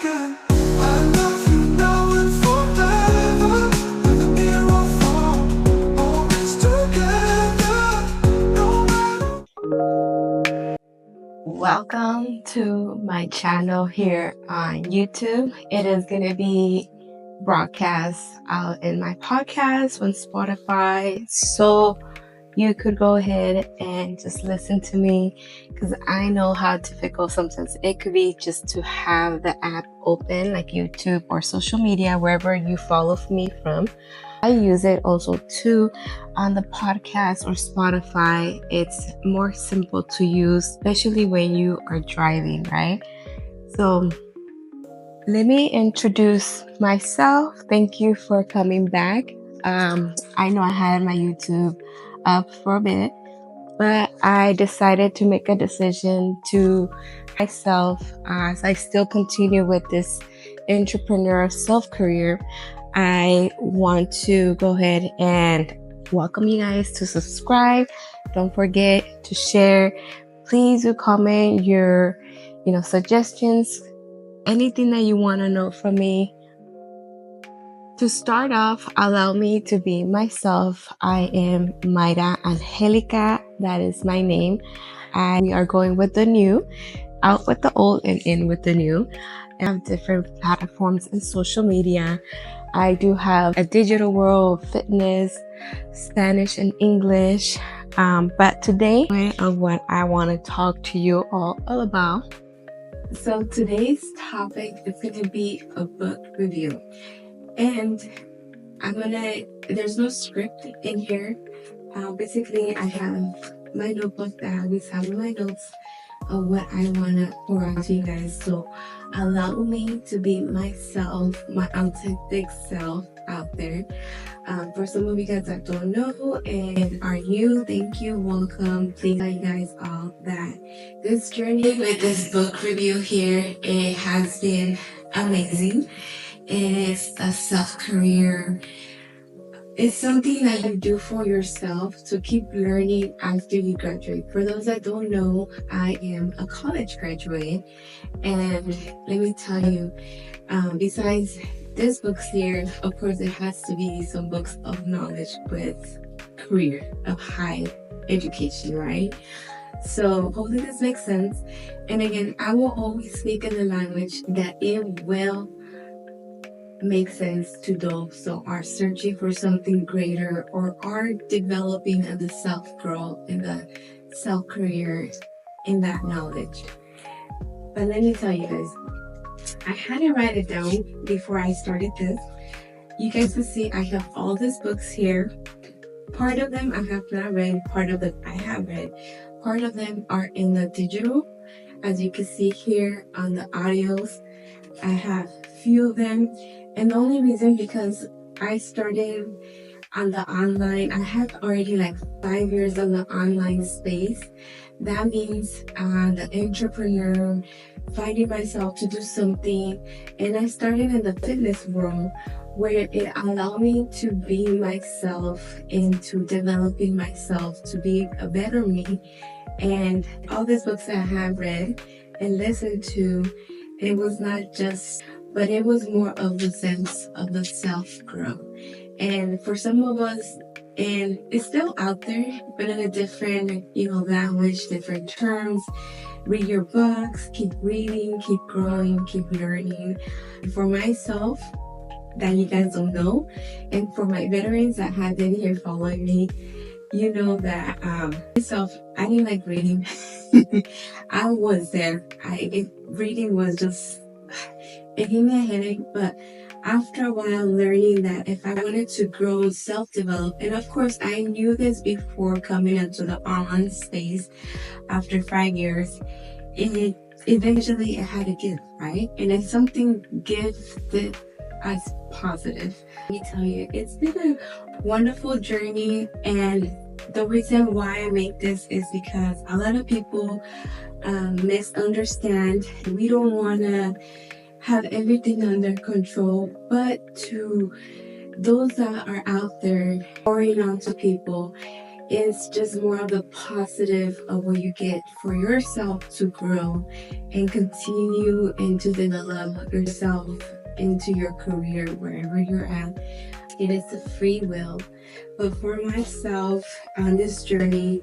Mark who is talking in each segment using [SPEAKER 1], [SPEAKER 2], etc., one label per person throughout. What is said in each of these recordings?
[SPEAKER 1] again. I love you now and forever. With a mirror for always together. No matter.
[SPEAKER 2] Welcome to my channel here on YouTube. It is going to be broadcast out in my podcast on Spotify. So you could go ahead and just listen to me, because I know how difficult sometimes it could be just to have the app open, like YouTube or social media, wherever you follow me from. I use it also too on the podcast or Spotify. It's more simple to use, especially when you are driving, right? So let me introduce myself. Thank you for coming back. I know I had my YouTube up for a bit, but I decided to make a decision to myself as I still continue with this entrepreneurial self-career. I want to go ahead and welcome you guys to subscribe. Don't forget to share. Please do comment your, suggestions, anything that you want to know from me. To start off, allow me to be myself. I am Mayra Angelica. That is my name. And we are going with the new, out with the old and in with the new. I have different platforms in social media. I do have a digital world, fitness, Spanish and English. But today, of what I want to talk to you all about. So today's topic is going to be a book review. And there's no script in here. Basically, I have my notebook that I always have my notes of what I want to pour out to you guys. So allow me to be myself, my authentic self out there. For some of you guys that don't know and are new, thank you, welcome. Please tell you guys all that this journey with this book review here, it has been amazing. It is a self-career. It's something that you do for yourself to keep learning after you graduate. For those that don't know, I am a college graduate. And let me tell you, besides this books here, of course, it has to be some books of knowledge with career, of high education, right? So hopefully this makes sense. And again, I will always speak in the language that it will make sense to those who are searching for something greater or are developing in the self-growth, in the self-career, in that knowledge. But let me tell you guys, I had to write it down before I started this. You guys can see I have all these books here. Part of them I have not read, part of them I have read. Part of them are in the digital. As you can see here on the audios, I have few of them. And the only reason, because I started on the online, I have already like 5 years on the online space. That means the entrepreneur, finding myself to do something. And I started in the fitness world, where it allowed me to be myself, into developing myself to be a better me. And all these books that I have read and listened to, it was not just, but it was more of the sense of the self-growth. And for some of us, and it's still out there, but in a different, language, different terms. Read your books, keep reading, keep growing, keep learning. For myself, that you guys don't know, and for my veterans that have been here following me, you know that myself, I didn't like reading. I was there. Reading was just, it gave me a headache. But after a while, learning that if I wanted to grow, self-develop, and of course I knew this before coming into the online space, after 5 years, it eventually it had to give, right? And if something gives it as positive, let me tell you, it's been a wonderful journey. And the reason why I make this is because a lot of people misunderstand. We don't want to have everything under control, but to those that are out there pouring onto people, It's just more of the positive of what you get for yourself to grow and continue and to develop yourself into your career wherever you're at. It is a free will. But for myself on this journey,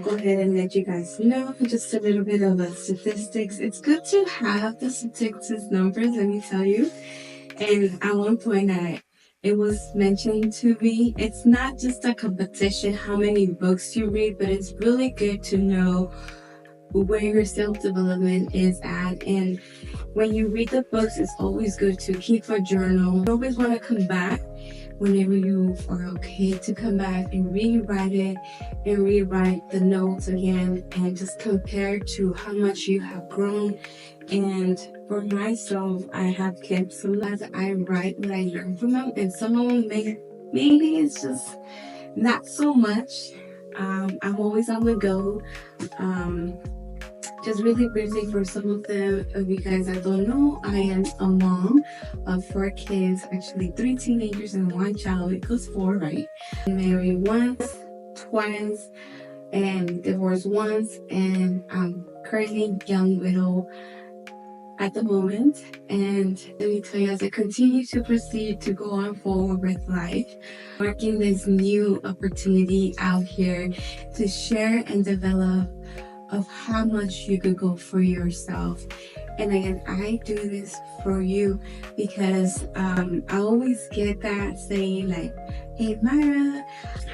[SPEAKER 2] go ahead and let you guys know just a little bit of the statistics. It's good to have the statistics numbers, let me tell you. And at one point, it was mentioned to me, it's not just a competition how many books you read, but it's really good to know where your self-development is at. And when you read the books, it's always good to keep a journal. You always want to come back whenever you are okay to come back and rewrite it and rewrite the notes again and just compare to how much you have grown. And for myself, I have kept some that I write what I learned from them, and some of them maybe it's just not so much. I'm always on the go. Just really briefly for some of you guys that don't know, I am a mom of 4 kids, actually 3 teenagers and 1 child. It goes 4, right? I'm married once, twice, and divorced once, and I'm currently young widow at the moment. And let me tell you, as I continue to proceed to go on forward with life, working this new opportunity out here to share and develop of how much you could go for yourself. And again, I do this for you because I always get that saying like, hey Myra,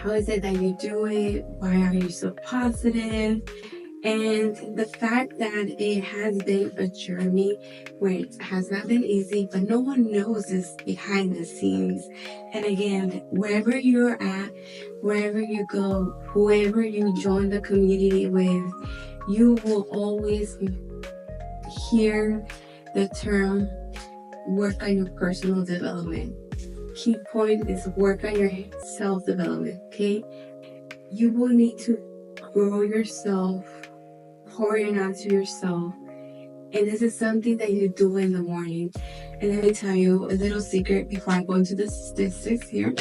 [SPEAKER 2] how is it that you do it? Why are you so positive? And the fact that it has been a journey where it has not been easy, but no one knows this behind the scenes. And again, wherever you're at, wherever you go, whoever you join the community with, you will always hear the term work on your personal development. Key point is work on your self-development, okay? You will need to grow yourself, pouring onto yourself. And this is something that you do in the morning. And let me tell you a little secret before I go into the statistics here.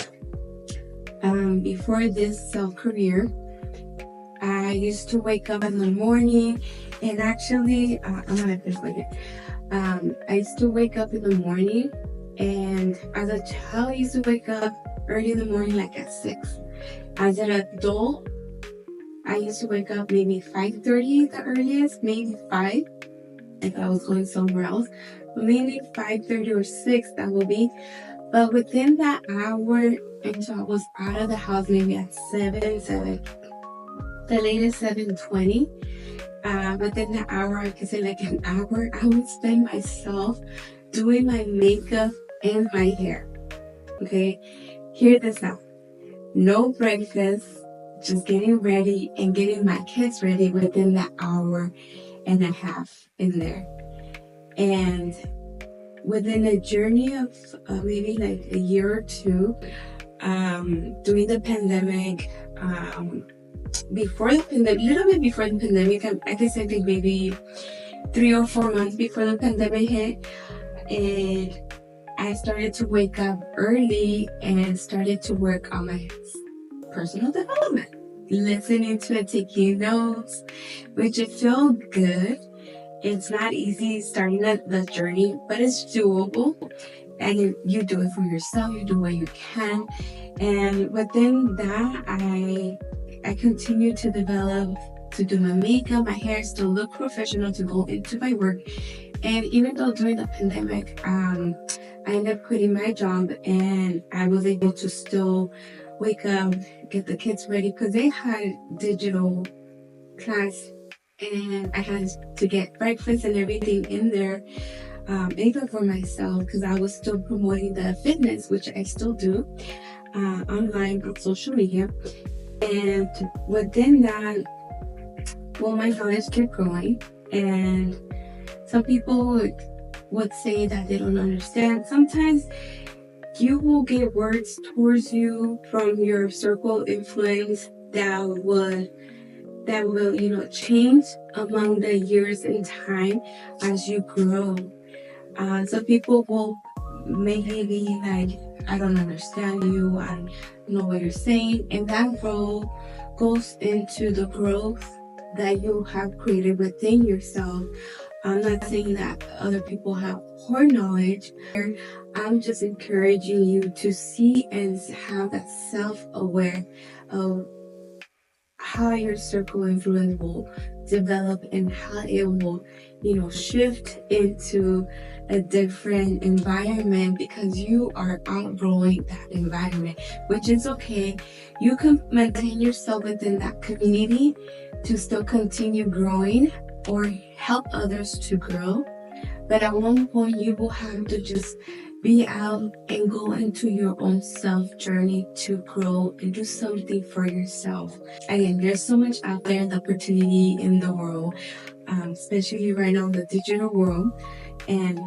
[SPEAKER 2] Before this self-career, I used to wake up in the morning, and actually, I'm gonna finish with it. I used to wake up in the morning, and as a child, I used to wake up early in the morning, like at 6. As an adult, I used to wake up maybe 5:30 the earliest, maybe 5 if I was going somewhere else, but maybe 5:30 or 6 that will be. But within that hour, until I was out of the house, maybe at 7, the latest 7:20. Within the hour, I could say like an hour, I would spend myself doing my makeup and my hair. Okay, hear this out. No breakfast, just getting ready and getting my kids ready within the hour and a half in there. And within a journey of maybe like a year or 2, during the pandemic, before the pandemic, a little bit before the pandemic, I guess I think maybe 3 or 4 months before the pandemic hit, and I started to wake up early and started to work on my personal development, listening to it, taking notes, which it felt good. It's not easy starting the journey, but it's doable. And you do it for yourself, you do what you can. And within that, I continue to develop, to do my makeup, my hair, still look professional, to go into my work. And even though during the pandemic, I ended up quitting my job, and I was able to still wake up, get the kids ready, because they had digital class, and I had to get breakfast and everything in there, even for myself, because I was still promoting the fitness, which I still do, online on social media. And within that, well, my knowledge kept growing, and some people would say that they don't understand. Sometimes you will get words towards you from your circle influence that will change among the years and time as you grow. Some people will maybe be like, I don't understand you, I don't know what you're saying. And that role goes into the growth that you have created within yourself. I'm not saying that other people have poor knowledge. I'm just encouraging you to see and have that self-aware of how your circle influence will develop and how it will, shift into a different environment, because you are outgrowing that environment, which is okay. You can maintain yourself within that community to still continue growing or help others to grow. But at one point, you will have to just be out and go into your own self journey to grow and do something for yourself. Again, there's so much out there, the opportunity in the world, especially right now, the digital world. And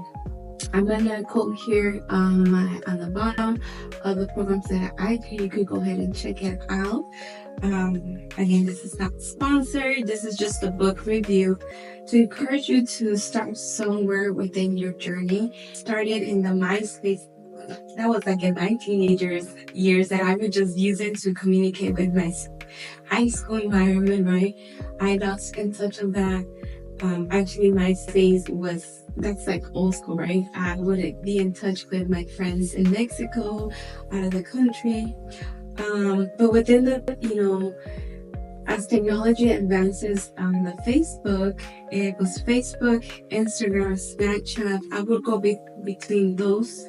[SPEAKER 2] I'm gonna quote here on the bottom of the programs that I do. You could go ahead and check it out. Again, this is not sponsored. This is just a book review to encourage you to start somewhere within your journey. Started in the MySpace. That was like in my teenagers years, and I would just use it to communicate with my high school environment, right? I lost in touch of that. Actually, MySpace that's like old school, right? I would be in touch with my friends in Mexico, out of the country. But within as technology advances on the Facebook, it was Facebook, Instagram, Snapchat. I would go between those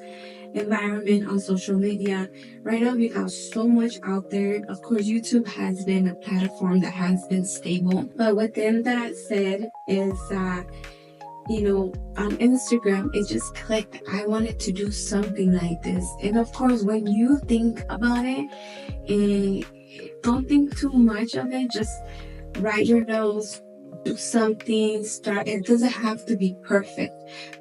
[SPEAKER 2] environment on social media. Right now, we have so much out there. Of course, YouTube has been a platform that has been stable. But within that said is that, on Instagram, it just clicked. I wanted to do something like this. And of course, when you think about it, don't think too much of it. Just write your notes, do something, start. It doesn't have to be perfect,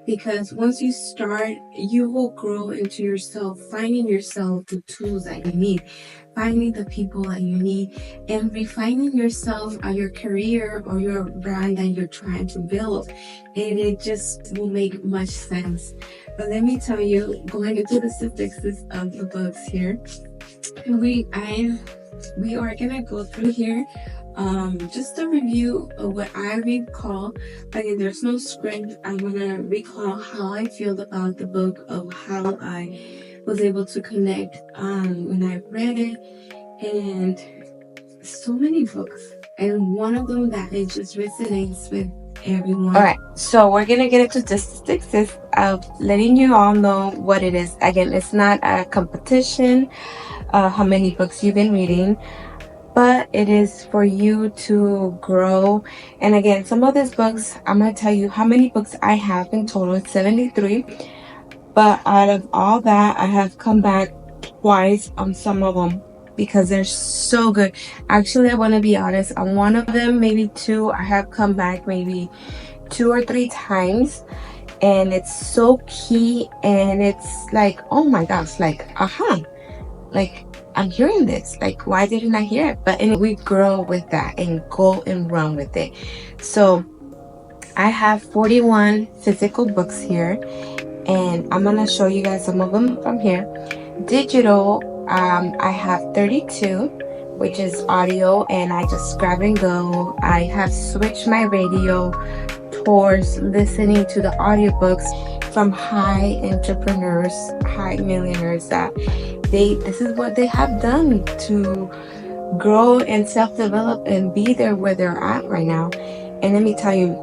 [SPEAKER 2] because once you start, you will grow into yourself, finding yourself the tools that you need, finding the people that you need, and refining yourself on your career or your brand that you're trying to build. And it just will make much sense. But let me tell you, going into the synopsis of the books here, we are gonna go through here just a review of what I recall. Again, there's no script. I'm gonna recall how I feel about the book, of how I was able to connect when I read it. And so many books, and one of them that it just resonates with everyone. All right, so we're gonna get into the statistics of letting you all know what it is. Again, it's not a competition, how many books you've been reading, but it is for you to grow. And again, some of these books, I'm going to tell you how many books I have in total. It's 73. But out of all that, I have come back twice on some of them because they're so good. Actually, I want to be honest. On one of them, maybe two, I have come back maybe 2 or 3 times. And it's so key. And it's like, oh my gosh, like, like, I'm hearing this. Like, why didn't I hear it? But anyway, we grow with that and go and run with it. So I have 41 physical books here, and I'm gonna show you guys some of them from here. Digital, I have 32, which is audio, and I just grab and go. I have switched my radio towards listening to the audiobooks from high entrepreneurs, high millionaires, that this is what they have done to grow and self-develop and be there where they're at right now. And let me tell you,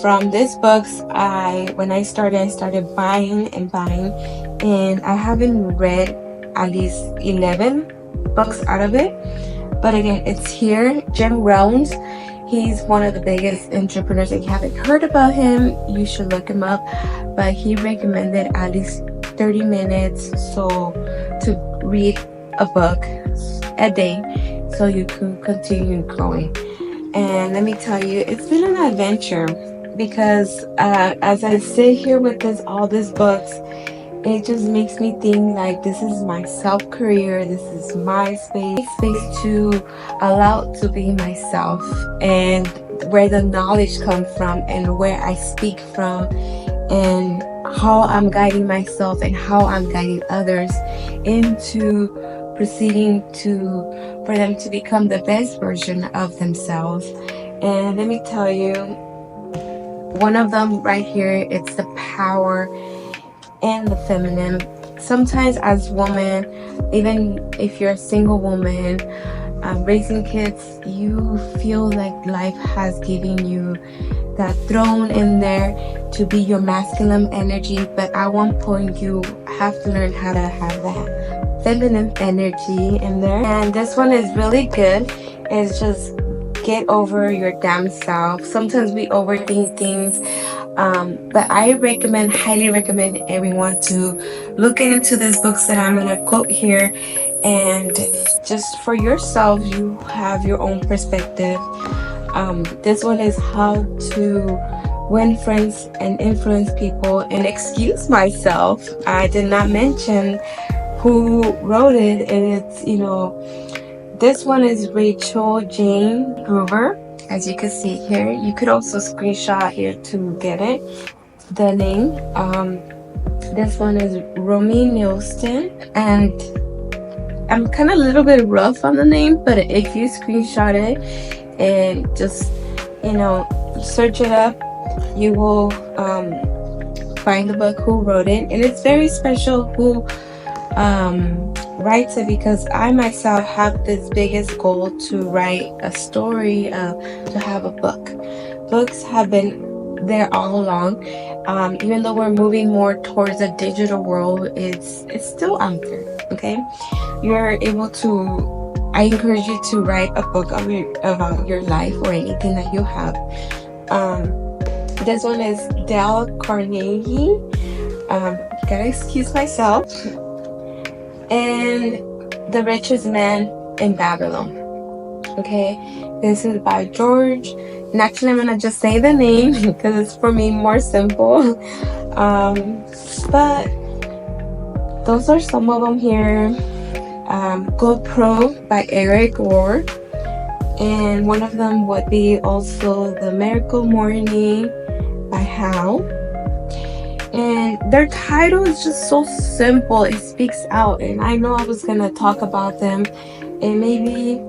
[SPEAKER 2] from these books, when I started buying, and I haven't read at least 11 books out of it. But again, it's here. Jim Rohns, he's one of the biggest entrepreneurs. If you haven't heard about him, you should look him up. But he recommended at least 30 minutes to read a book a day, so you can continue growing. And let me tell you, it's been an adventure, because as I sit here with all these books, it just makes me think like this is my self-career, this is my space to allow to be myself, and where the knowledge comes from and where I speak from. And how I'm guiding myself and how I'm guiding others into proceeding to for them to become the best version of themselves. And let me tell you, one of them right here, it's the power and the feminine. Sometimes as women, even if you're a single woman, raising kids, you feel like life has given you that throne in there to be your masculine energy, but at one point you have to learn how to have that feminine energy in there. And this one is really good. It's just get over your damn self. Sometimes we overthink things, but I recommend, highly recommend everyone to look into these books that I'm gonna quote here, and just for yourself, you have your own perspective. This one is how to win friends and influence people. And excuse myself, I did not mention who wrote it, and it's, this one is Rachel Jane Groover. As you can see here, you could also screenshot here to get it, the name. This one is Romy Nielsen, and I'm kind of a little bit rough on the name, but if you screenshot it and just, search it up, you will find the book who wrote it. And it's very special who writes it, because I myself have this biggest goal to write a story, to have a book. Books have been there all along. Even though we're moving more towards a digital world, it's still out there. Okay, you're able to. I encourage you to write a book about your life or anything that you have. This one is Dale Carnegie. Gotta excuse myself. And The Richest Man in Babylon. Okay, this is by George. And actually, I'm gonna just say the name because it's for me more simple. But those are some of them here. GoPro by Eric Ward. And one of them would be also The Miracle Morning by Hal. And their title is just so simple, it speaks out. And I know I was gonna talk about them, and maybe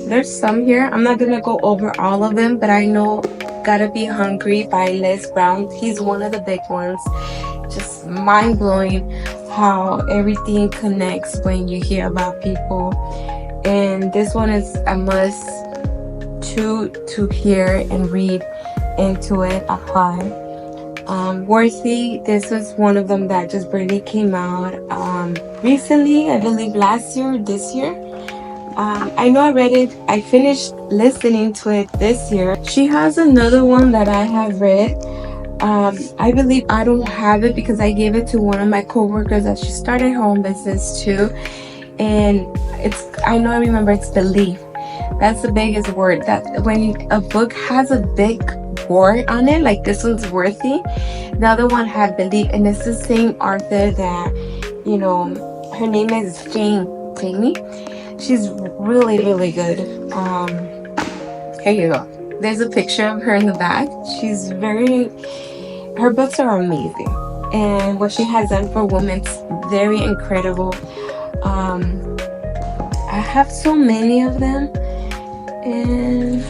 [SPEAKER 2] there's some here. I'm not gonna go over all of them, but I know Gotta Be Hungry by Les Brown. He's one of the big ones. Just mind-blowing how everything connects when you hear about people. And this one is a must to hear and read into it, apply. Worthy, this was one of them that just really came out recently, I believe last year or this year. I know I read it, I finished listening to it this year. She has another one that I have read. I believe I don't have it because I gave it to one of my coworkers that she started her own business too. And I remember it's belief. That's the biggest word. That when a book has a big word on it, like this one's Worthy, the other one had belief, and it's the same author that, her name is Jamie. She's really, really good. Here you go. There's a picture of her in the back. Her books are amazing. And what she has done for women's very incredible. I have so many of them. And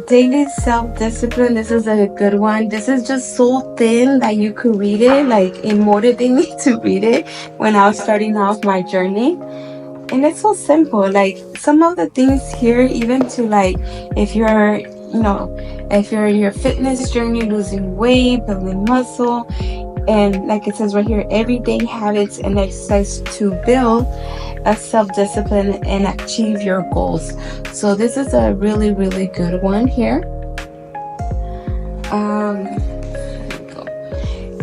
[SPEAKER 2] Daily Self-Discipline, this is a good one. This is just so thin that you could read it. Like, it motivated me to read it when I was starting off my journey. And it's so simple. Like, some of the things here, even to like, if you're in your fitness journey, losing weight, building muscle, and like it says right here, everyday habits and exercise to build a self-discipline and achieve your goals. So this is a really, really good one here.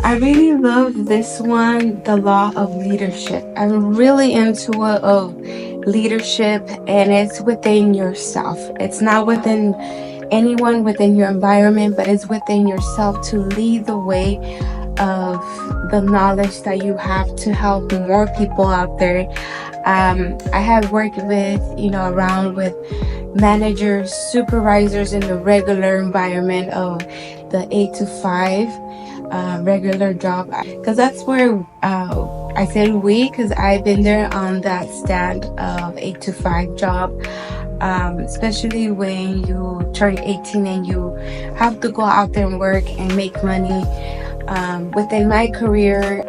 [SPEAKER 2] I really love this one, The Law of Leadership. I'm really into it, of leadership, and it's within yourself. It's not within anyone within your environment, but it's within yourself to lead the way of the knowledge that you have to help more people out there. I have worked with, around with managers, supervisors in the regular environment of the 8 to 5 regular job, because that's where I said we, because I've been there on that stand of 8 to 5 job. Especially when you turn 18 and you have to go out there and work and make money. Within my career,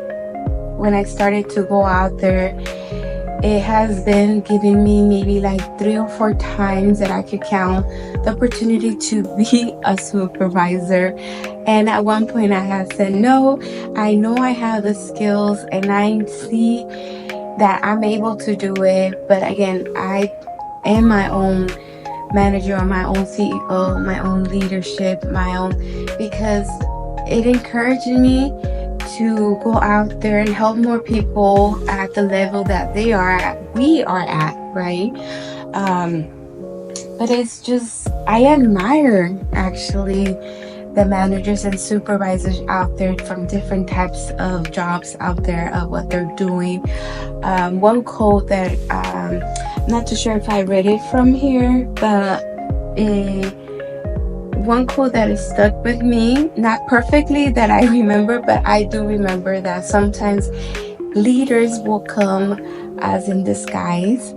[SPEAKER 2] when I started to go out there, it has been giving me maybe like 3 or 4 times that I could count the opportunity to be a supervisor. And at one point, I had said, no, I know I have the skills and I see that I'm able to do it. But again, I am my own manager or my own CEO, my own leadership, my own, because it encouraged me to go out there and help more people at the level that we are at, right? Um, but it's just, I admire actually the managers and supervisors out there from different types of jobs out there of what they're doing. One quote that, not too sure if I read it from here, but one quote that is stuck with me, not perfectly that I remember, but I do remember that sometimes leaders will come as in disguise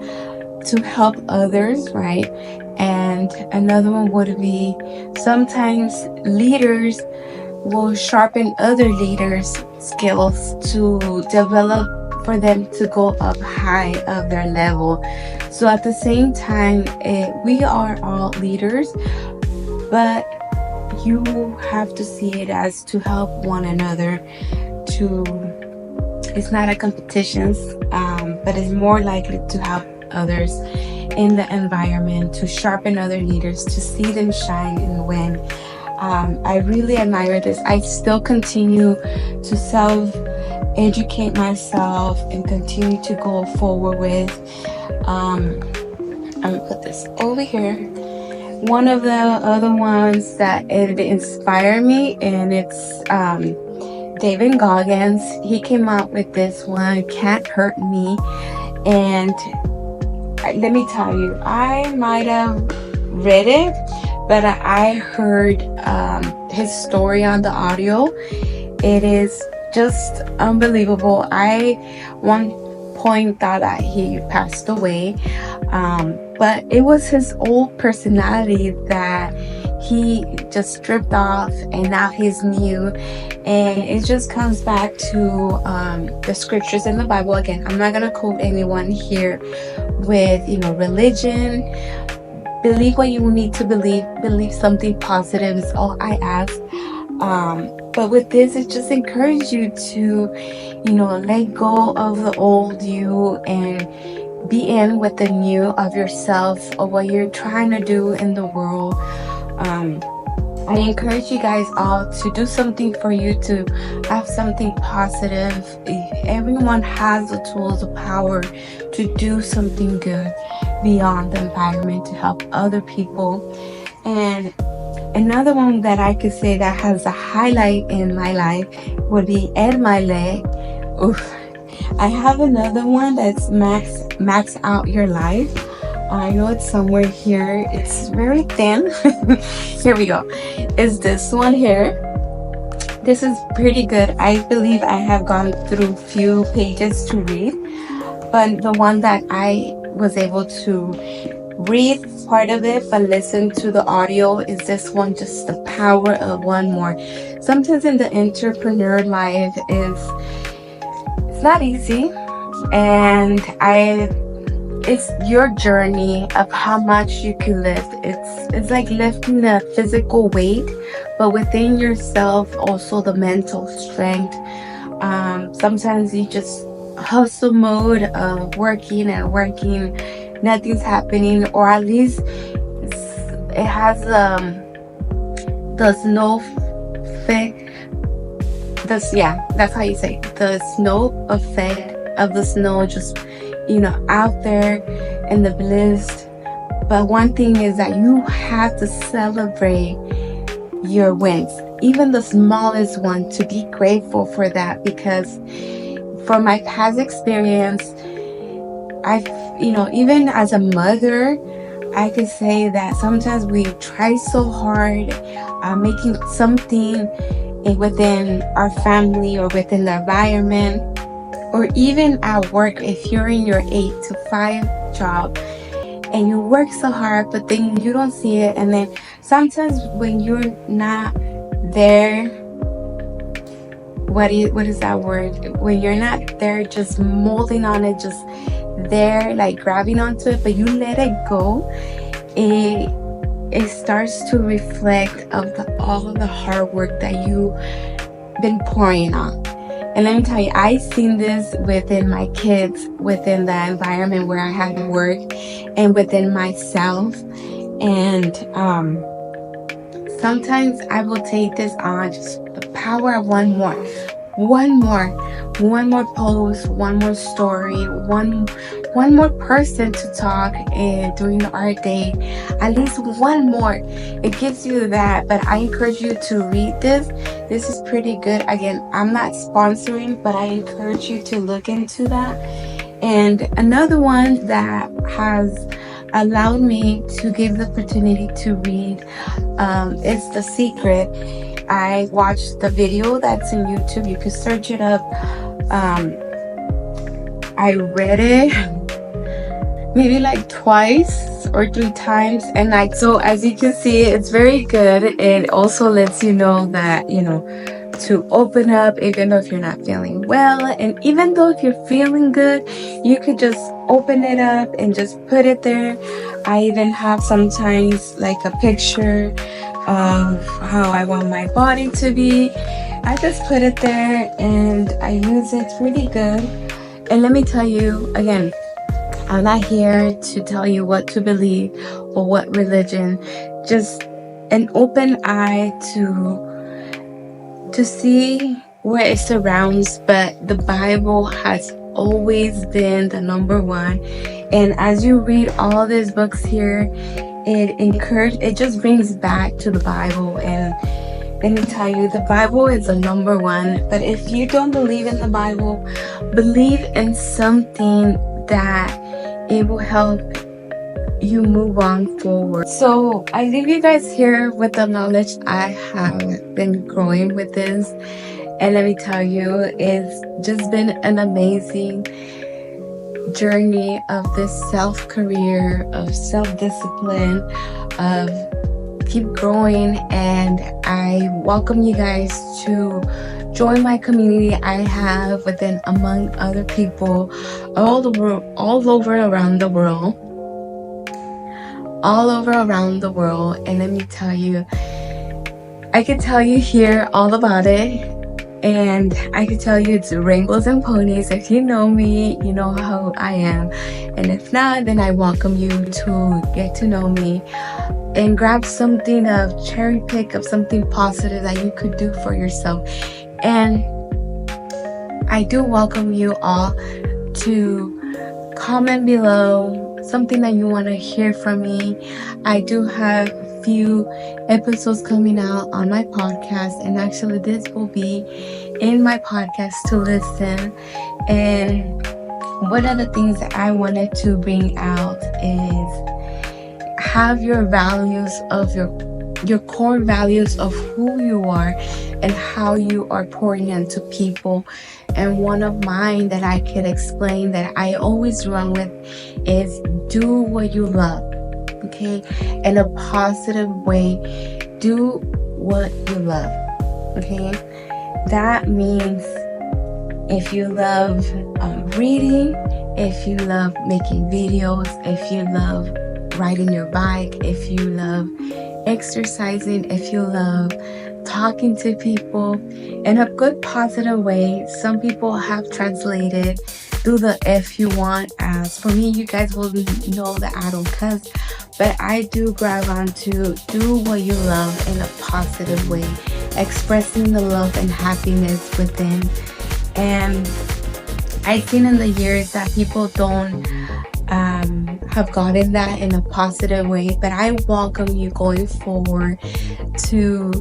[SPEAKER 2] to help others, right? And another one would be sometimes leaders will sharpen other leaders' skills to develop for them to go up high of their level. So at the same time, we are all leaders, but you have to see it as to help one another. To It's not a competition, but it's more likely to help others in the environment, to sharpen other leaders, to see them shine and win. I really admire this. I still continue to self-educate myself and continue to go forward with. I'm gonna put this over here. One of the other ones that it inspired me, and it's David Goggins. He came out with this one, Can't Hurt Me. And let me tell you, I might have read it, but I heard his story on the audio. It is just unbelievable. I one point thought that he passed away, but it was his old personality that he just stripped off, and now he's new. And it just comes back to the scriptures in the Bible. Again, I'm not going to quote anyone here with religion. Believe what you need to believe something positive is all I ask. But with this, it just encourages you to let go of the old you and be in with the new of yourself, or what you're trying to do in the world. I encourage you guys all to do something for you, to have something positive. Everyone has the tools, the power to do something good beyond the environment, to help other people. And another one that I could say that has a highlight in my life would be Ed Miley. Oof. I have another one that's max out your life. I know it's somewhere here. It's very thin. Here we go. Is this one here? This is pretty good. I believe I have gone through few pages to read, but the one that I was able to read part of it but listen to the audio is this one, just the power of one more. Sometimes in the entrepreneur life it's not easy, and it's your journey of how much you can lift. It's like lifting a physical weight, but within yourself also the mental strength. Sometimes you just hustle mode of working and working, nothing's happening, or at least it has the snow effect. That's how you say it. The snow effect of the snow just out there in the bliss. But one thing is that you have to celebrate your wins, even the smallest one, to be grateful for that. Because from my past experience, even as a mother, I could say that sometimes we try so hard making something within our family or within the environment, or even at work. If you're in your 8 to 5 job and you work so hard, but then you don't see it, and then sometimes when you're not there, what is that word? When you're not there, just molding on it, just there, like grabbing onto it, but you let it go, it starts to reflect of all of the hard work that you've been pouring on. And let me tell you, I've seen this within my kids, within the environment where I had to work, and within myself. And sometimes I will take this on, just the power of one more post, one more story, one more person to talk and during our day, at least one more. It gives you that. But I encourage you to read this. This is pretty good. Again, I'm not sponsoring, but I encourage you to look into that. And another one that has allowed me to give the opportunity to read is The Secret. I watched the video that's in YouTube. You can search it up. I read it maybe like twice or 3 times, and like, so as you can see, it's very good. It also lets you know that, to open up even though if you're not feeling well, and even though if you're feeling good, you could just open it up and just put it there. I even have sometimes like a picture of how I want my body to be. I just put it there and I use it. It's really good. And let me tell you again, I'm not here to tell you what to believe or what religion. Just an open eye to see where it surrounds. But the Bible has always been the number one. And as you read all these books here, it just brings back to the Bible. And let me tell you, the Bible is the number one. But if you don't believe in the Bible, believe in something that it will help you move on forward. So I leave you guys here with the knowledge I have been growing with this. And let me tell you, it's just been an amazing journey of this self-career, of self-discipline, of keep growing. And I welcome you guys to join my community I have within, among other people all over around the world. And let me tell you, I could tell you here all about it. And I could tell you it's rainbows and ponies. If you know me, you know how I am. And if not, then I welcome you to get to know me and grab something of cherry pick of something positive that you could do for yourself. And I do welcome you all to comment below something that you want to hear from me. I do have a few episodes coming out on my podcast, and actually this will be in my podcast to listen. And one of the things that I wanted to bring out is have your values of your core values of who you are and how you are pouring into people. And one of mine that I could explain that I always run with is do what you love, okay? In a positive way, do what you love, okay? That means if you love reading, if you love making videos, if you love riding your bike, if you love exercising, if you love talking to people in a good positive way. Some people have translated do the if you want as, for me, you guys will know that I don't cuss, but I do grab on to do what you love in a positive way, expressing the love and happiness within. And I've seen in the years that people don't have gotten that in a positive way, but I welcome you going forward to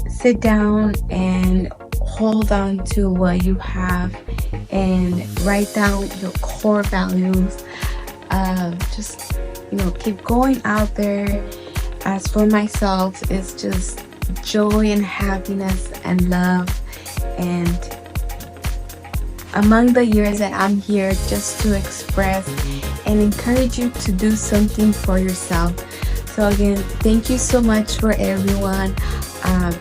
[SPEAKER 2] sit down and hold on to what you have and write down your core values. Just, keep going out there. As for myself, it's just joy and happiness and love. And among the years that I'm here, just to express and encourage you to do something for yourself. So again, thank you so much for everyone.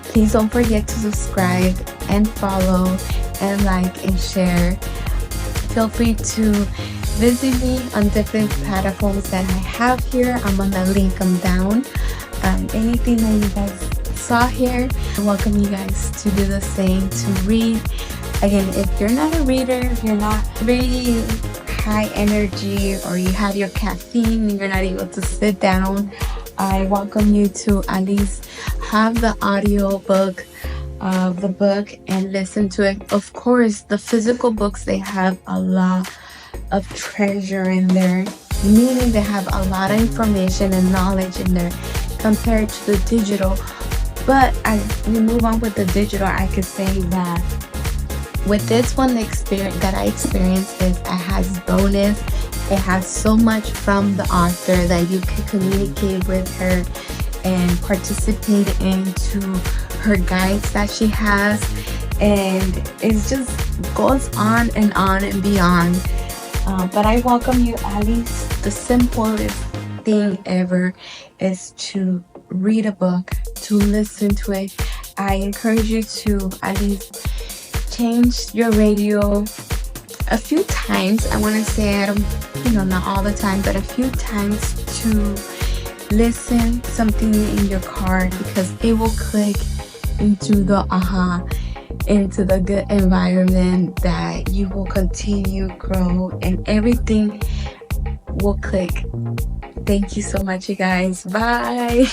[SPEAKER 2] Please don't forget to subscribe and follow and like and share. Feel free to visit me on different platforms that I have here. I'm gonna link them down. Anything that you guys saw here, I welcome you guys to do the same, to read. Again, if you're not a reader, if you're not very high energy, or you have your caffeine and you're not able to sit down, I welcome you to at least have the audio book of the book and listen to it. Of course, the physical books, they have a lot of treasure in there, meaning they have a lot of information and knowledge in there compared to the digital. But as we move on with the digital, I could say that with this one, the experience that I experienced is it has bonus. It has so much from the author that you can communicate with her and participate into her guides that she has, and it just goes on and beyond. But I welcome you. At least the simplest thing ever is to read a book, to listen to it. I encourage you to at least change your radio a few times. I want to say, not all the time, but a few times, to listen something in your car, because it will click into the into the good environment that you will continue grow, and everything will click. Thank you so much, you guys. Bye.